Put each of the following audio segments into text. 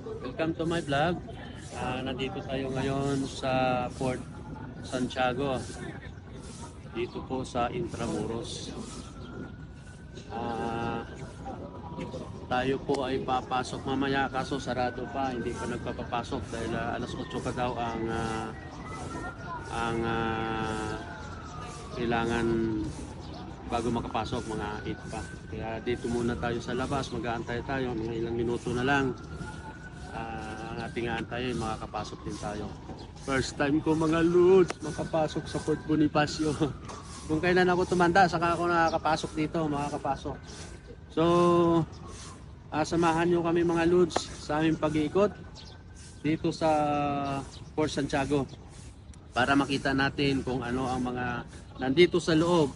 Welcome to my vlog. Nandito tayo ngayon sa Port Santiago. Dito po sa Intramuros. Tayo po ay papasok mamaya, kaso sarado pa, hindi pa nagpapapasok dahil alas 8 pa daw ang kailangan bago makapasok, mga 8 pa. Kaya dito muna tayo sa labas, mag-aantay tayo, mga ilang minuto na lang. Ang ating aantayin, makakapasok din tayo. First time ko mga lods, makapasok sa Port Bonifacio. Kung kailan ako tumanda, saka ako nakakapasok dito, makakapasok. So, samahan nyo kami mga lods sa aming pag-iikot dito sa Port Santiago para makita natin kung ano ang mga nandito sa loob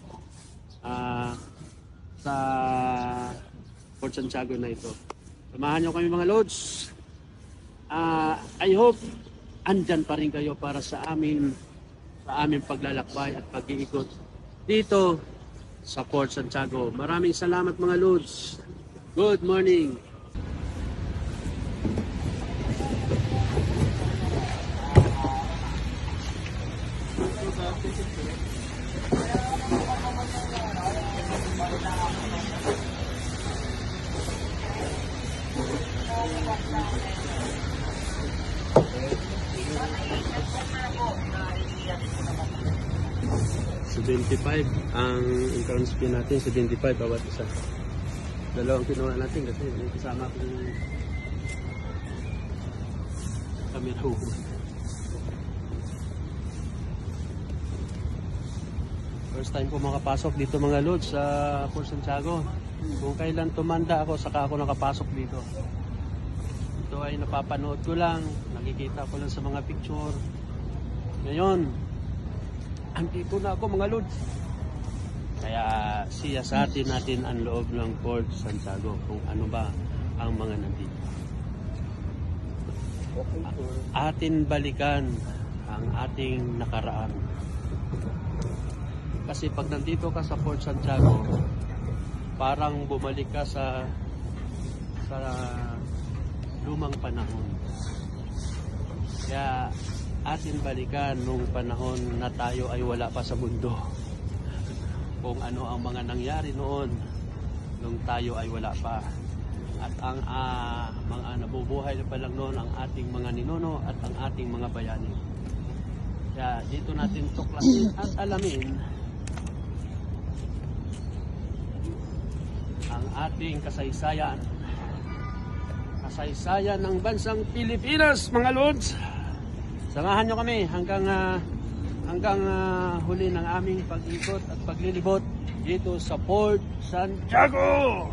sa Port Santiago na ito. Samahan nyo kami mga lods. I hope andyan pa rin kayo para sa aming paglalakbay at pag-iikot dito sa Port Santiago. Maraming salamat mga lods. Good morning. $75 ang entrance fee natin, $75 bawat isa. Dalawang kinuha natin kasi may kasama ko yung camera ko. First time ko makapasok dito mga lods sa Port Santiago. Kung kailan tumanda ako, saka ako nakapasok dito. Ito ay napapanood ko lang, nakikita ko lang sa mga picture. Ngayon, andito na ako mga lods. Kaya siyasatin natin ang loob ng Port Santiago kung ano ba ang mga nandito. Atin balikan ang ating nakaraan. Kasi pag nandito ka sa Port Santiago, parang bumalik ka sa lumang panahon. Kaya atin balikan nung panahon na tayo ay wala pa sa mundo. Kung ano ang mga nangyari noon nung tayo ay wala pa. At ang mga nabubuhay na pa lang noon ang ating mga ninuno at ang ating mga bayani. Kaya dito natin tuklasin at alamin ang ating kasaysayan. Kasaysayan ng bansang Pilipinas mga lods. Samahan nyo kami hanggang huli ng aming pag-ikot at paglilibot dito sa Port Santiago.